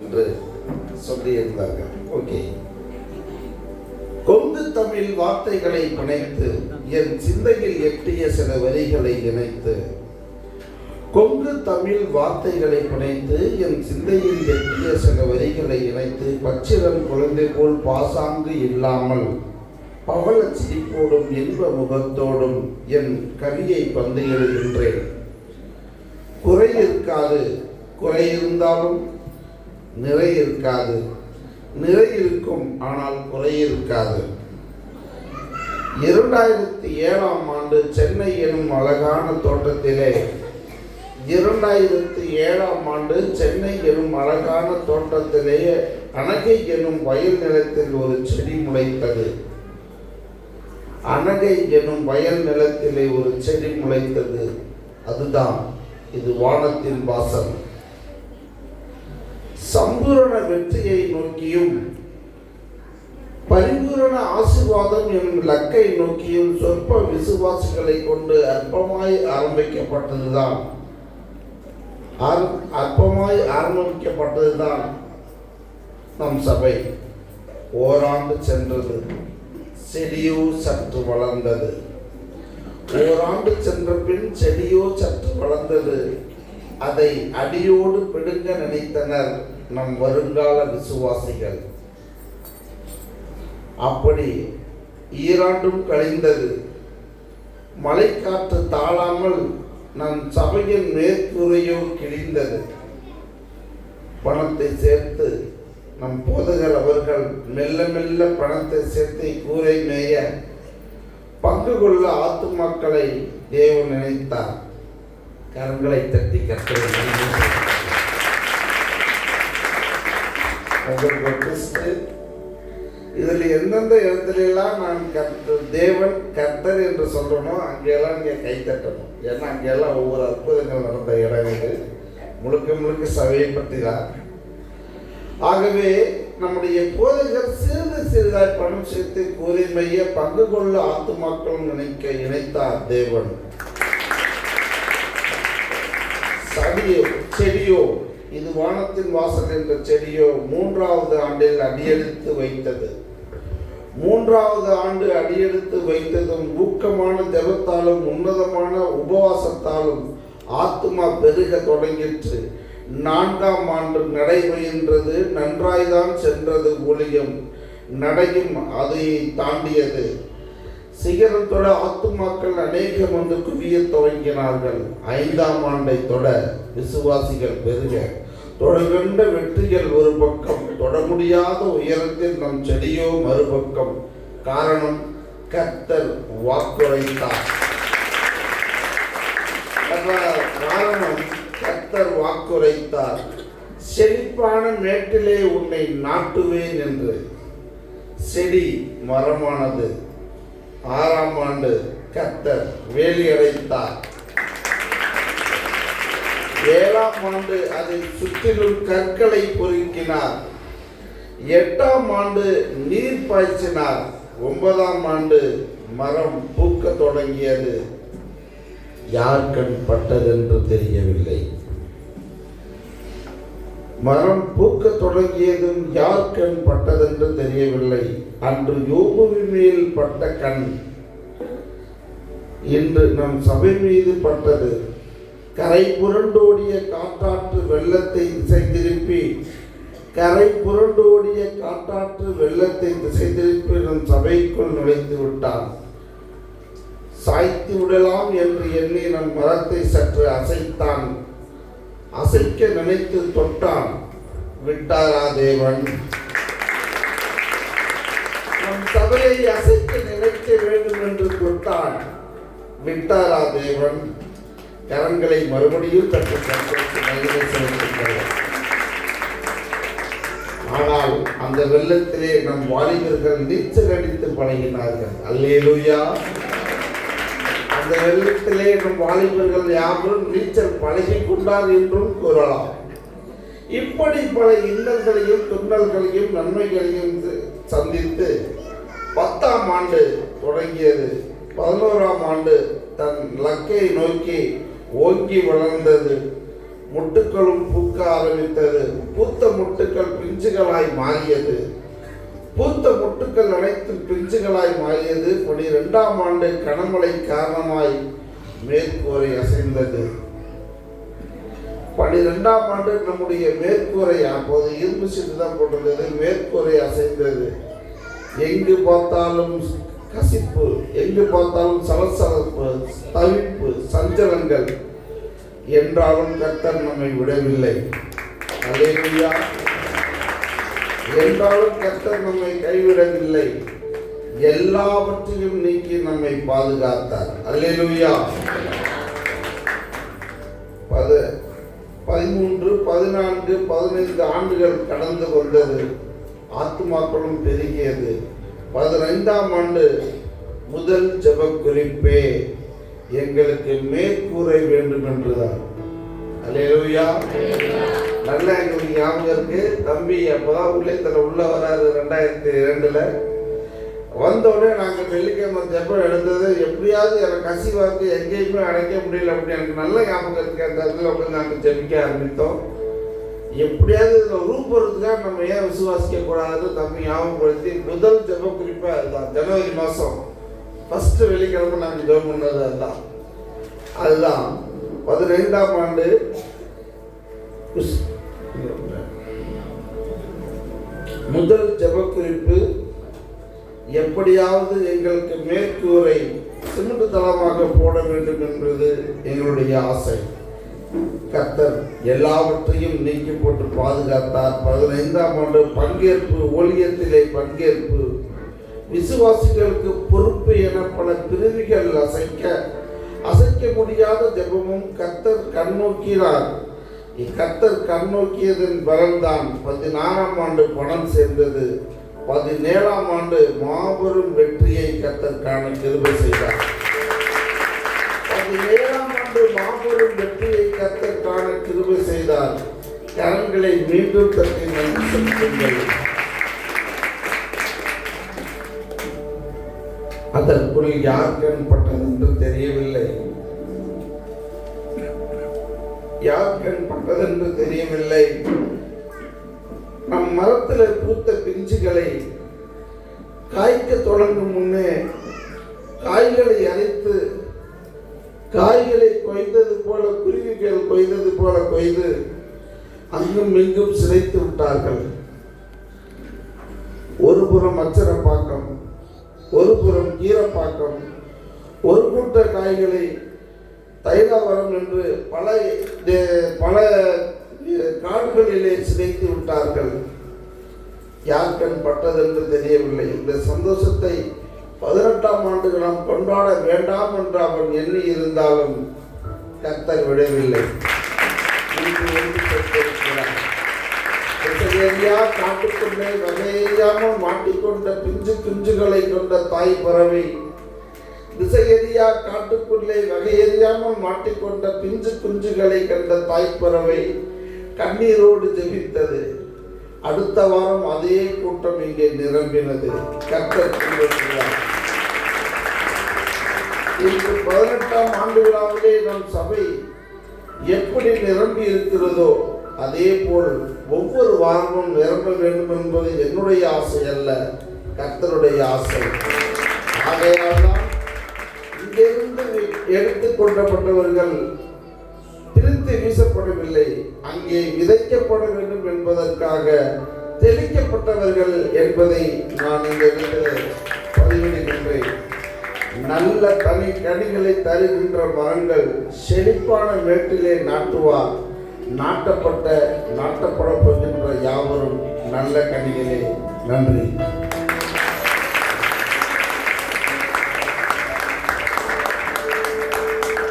என்று சொல்லியிருந்தார்கள். ஓகே, கொங்கு தமிழ் வார்த்தைகளை பிணைத்து என் சிந்தையில் எட்டிய சில வரிகளை இணைத்து, கொங்கு தமிழ் வார்த்தைகளை பிணைத்து என் சிந்தையில் எட்டிய சில வரிகளை இணைத்து, பச்சிலம் குழந்தை போல் பாசாங்கு இல்லாமல் பவள சிரிப்போடும் இன்ப முகத்தோடும் என் கவியை பந்து எழுகின்றேன். குறை இருக்காது, குறை இருந்தாலும் நிறை இருக்காது, நிறை இருக்கும் ஆனால் குறை இருக்காது. 2007ஆம் ஆண்டு சென்னை எனும் அழகான தோட்டத்திலே 2007ஆம் ஆண்டு சென்னை எனும் அழகான தோட்டத்திலே அனகை எனும் வயல் நிலத்தில் ஒரு செடி முளைத்தது. அனகை எனும் வயல் நிலத்திலே ஒரு செடி முளைத்தது. அதுதான் இது வானத்தின் வாசல். சம்பூரண வெற்றியை நோக்கியும் பரிபூரண ஆசீர்வாதம் எனும் இலக்கை நோக்கியும் சொற்ப விசுவாசிகளை கொண்டு அற்பமாய் ஆரம்பிக்கப்பட்டதுதான் நம் சபை. ஓராண்டு சென்றது, செடியோ சற்று வளர்ந்தது. ஓராண்டு சென்ற பின் செடியோ சற்று வளர்ந்தது. அதை அடியோடு பிடுங்க நினைத்தனர் நம் வருங்கால விசுவாசிகள். அப்படி ஈராண்டும் கழிந்தது. மழைக்காற்று தாழாமல் நம் சபையின் மேற்கூரையோ கிழிந்தது. பணத்தை சேர்த்து நம் போதகர் அவர்கள் மெல்ல மெல்ல பணத்தை சேர்த்து கூரை மேய பங்கு கொள்ள ஆத்துமாக்களை தேவன் நினைத்தார். கரங்களை தட்டி கர்த்தரை இதில் எந்தெந்த இடத்துலாம் நான் தேவன் கர்த்தர் என்று சொல்றனோ அங்கெல்லாம் நீங்க கை தட்டணும். ஏன்னா அங்கெல்லாம் ஒவ்வொரு அற்புதங்கள் நடந்த இடங்கள் முழுக்க முழுக்க சபையை பற்றி தான். ஆகவே நம்முடைய போதகர் சிறிது சிறிதாய் பணம் சேர்த்து கூரை மைய பங்கு கொள்ள ஆத்துமாக்கள் இணைத்தார் தேவன். செடியோ இது வானத்தின் வாசல் என்ற செடியோ 3வது ஆண்டில் அடியெடுத்து வைத்தது. 3வது ஆண்டு அடியெடுத்து வைத்ததும் ஊக்கமான ஜெபத்தாலும் உன்னதமான உபவாசத்தாலும் ஆத்துமா பெருக தொடங்கிற்று. 4ஆம் ஆண்டு நடைபெறுகின்றது. நன்றாய்தான் சென்றது. ஊழியம் நடையும் அதை தாண்டியது. சிகரத்தோட ஆத்துமாக்கள் அநேகம் வந்து குவிய துவங்கினார்கள். 5ஆம் ஆண்டை தொட விசுவாசிகள் பெருக தொடர்கின்ற வெற்றிகள் ஒரு பக்கம், தொட முடியாத உயரத்தில் நம் செடியோ மறுபக்கம். காரணம், கர்த்தர் வாக்குரைத்தார். காரணம், கர்த்தர் வாக்குரைத்தார். செழிப்பான மேட்டிலே உன்னை நாட்டுவேன் என்று. செடி மரமானது. 6ஆம் ஆண்டு கர்த்தர் வேலி அடைத்தார். 7ஆம் ஆண்டு அதை சுற்றிலும் கற்களை பொறுக்கினார். 8ஆம் ஆண்டு நீர் பாய்ச்சினார். 9ஆம் ஆண்டு மரம் பூக்க தொடங்கியது. யார் கண் பட்டதென்று தெரியவில்லை. மரம் பூக்க தொடங்கியதும் யார் கண் பட்டதென்று தெரியவில்லை. அன்று யோபுவின் மேல் பட்ட கண் இன்று நம் சபை மீது பட்டது. கரை புரண்டோடிய காற்றாற்று வெள்ளத்தை திசை திருப்பி நம் சபைக்குள் நுழைந்து விட்டான். சாய்த்து விடலாம் என்று எண்ணி நம் மரத்தை சற்று அசைத்தான். அசைக்க நினைத்து தொட்டான். விட்டாரா தேவன்? நம் சபையை அசைக்க நினைக்க வேண்டும் என்று தொட்டான். விட்டாரா தேவன்? கரங்களை மறுபடியும் தட்டு செலுத்துகிறார். ஆனால் அந்த வெள்ளத்திலே நம் வாலிபர்கள் நீச்சல் அடித்து பழகினார்கள். அல்லேலூயா! அந்த வெள்ளத்திலே நம் வாலிபர்கள் யாரும் நீச்சல் பழகி கொண்டார் என்றும் கூறலாம். இப்படி பல இன்னல்களையும் துன்னல்களையும் நன்மைகளையும் சந்தித்து 10ஆம் ஆண்டு தொடங்கியது. 11ஆம் ஆண்டு தன் லக்கை நோக்கி ஓங்கி வளர்ந்தது. மொட்டுக்களும் பூக்க ஆரம்பித்தது. பூத்த மொட்டுக்கள் பிஞ்சுகளாய் மாறியது. பூத்த மொட்டுக்கள் அனைத்தும் பிஞ்சுகளாய் மாறியது. 12ஆம் ஆண்டு கனமழை காரணமாய் மேற்கூரை அசைந்தது. 12ஆம் ஆண்டு நம்முடைய மேற்கூரை, அப்போது இரும்பு சீட்டு தான் போட்டுள்ளது, மேற்கூரை அசைந்தது. எங்கு பார்த்தாலும் கசிப்பு, எங்கு பார்த்தாலும் சலசலப்பு, தவிப்பு, சஞ்சலங்கள். என்றாலும் கர்த்தர் நம்மை விடவில்லை. அல்லேலூயா. என்றாலும் கர்த்தர் நம்மை கைவிடவில்லை. எல்லாவற்றையும் நீக்கி நம்மை பாதுகாத்தார். அல்லேலூயா. 13, 14, 15 ஆண்டுகள் கடந்து வந்தது. ஆத்துமாக்களும் பெருகியது. 15ஆம் ஆண்டு முதல் ஜெப குறிப்பே எங்களுக்கு மேற்கூரை வேண்டும் என்றுதான். அல்லேலூயா. நல்லா எங்களுக்கு ஞாபகம் இருக்கு. தம்பி அப்போதான் ஊழியத்தில் உள்ள வராது. 2002 வந்தோடனே நாங்கள் வெள்ளிக்கிழமை ஜெபம் எடுத்தது. எப்படியாவது எனக்கு கசிவாக்கு எங்கேயுமே அடைக்க முடியல அப்படின்னு எனக்கு நல்ல ஞாபகம் இருக்கு. அந்த இடத்துல உட்காந்து நாங்கள் ஜெபிக்க ஆரம்பித்தோம். எப்படியாவது இதில் ரூபறதுக்காக நம்ம ஏன் விசுவாசிக்க கூடாதுன்னு தம்பி ஞாபகப்படுத்தி முதல் ஜெப குறிப்பாக அதுதான். ஜனவரி மாதம் ஃபஸ்ட்டு வெள்ளிக்கிழமை நாங்கள் ஜெபம் பண்ணது அதுதான். 15ஆம் ஆண்டு முதல் ஜெப குறிப்பு, எப்படியாவது எங்களுக்கு மேற்கூரை சிமெண்ட் தளமாக போட வேண்டும் என்பது எங்களுடைய ஆசை. கர்த்தர் எல்லாவற்றையும் நீக்கி போட்டு பாதுகாத்தார். 15ஆம் ஆண்டு பங்கேற்பு, ஊழியத்திலே பங்கேற்பு, விசுவாசிகளுக்கு பொறுப்பு என பல பிரிவுகள் அசைக்க முடியாத ஜெபமும் கர்த்தர் கண்ணோக்கினார். கர்த்தர் கண்ணோக்கியதன் பலன்தான் 14ஆம் ஆண்டு பணம் சேர்ந்தது. 17ஆம் ஆண்டு மாபெரும் வெற்றியை கர்த்தர் காண கிருபை செய்தார். 17ஆம் ஆண்டு மாபெரும் வெற்றியை கர்த்தர் காண கிருபை செய்தார். கரங்களை மீண்டும் தட்டி நன்றி செலுத்துங்கள். அதற்குள் யார் கண்பட்டது என்று தெரியவில்லை. யார் கண்பட்டது என்று தெரியவில்லை. நம் மரத்தில் பூத்த பிஞ்சுகளை காய்க்க தொடங்கும் முன்னே காய்களை அரைத்து, காய்களை கொய்தது போல, குருவிகள் கொய்தது போல கொய்து அங்கும் இங்கும் சிதைத்து விட்டார்கள். ஒரு புறம் அச்சரப்பாக்கம், ஒரு புறம் கீரப்பாக்கம், ஒரு கூட்ட காய்களை தைலாவரம் என்று பல காடுகளிலே சிதைத்து விட்டார்கள். யார் கண் பட்டதென்று தெரியவில்லை. இந்த சந்தோஷத்தை 18ஆம் ஆண்டு நாம் கொண்டாட வேண்டாம் என்று அவன் எண்ணி இருந்தாலும் கர்த்தர் விடவில்லை. காட்டுக்குள்ளே வகையாமல் மாட்டிக்கொண்ட குஞ்சுகளை கொண்ட தாய் பறவை, திசையறியா காட்டுக்குள்ளே வகையறியாமல் மாட்டிக்கொண்ட பிஞ்சு குஞ்சுகளை கண்ட தாய்ப்பறவை கண்ணீரோடு ஜெபித்தது. அடுத்த வாரம் அதே கூட்டம் இங்கே நிரம்பினது. கர்த்தர் இன்று 18ஆம் ஆண்டு விழாவிலே நம் சபை எப்படி நிரம்பி இருக்கிறதோ அதே போல் ஒவ்வொரு வாரமும் நிரம்ப வேண்டும் என்பது என்னுடைய ஆசை அல்ல, கர்த்தருடைய ஆசை. ஆகையால்தான் இங்கிருந்து எடுத்துக் கொள்ளப்பட்டவர்கள் பிரித்து வீசப்படவில்லை, அங்கே விதைக்கப்பட வேண்டும் என்பதற்காக தெளிக்கப்பட்டவர்கள் என்பதை நான் இந்த இடத்தில் பதிவிடுகின்றேன். நல்ல தனி கனிகளை தருகின்ற மரங்கள் செழிப்பான மேட்டிலே நாட்டுவார். நாட்டப்பட போகின்ற யாவரும் நல்ல கனிகளே. நன்றி.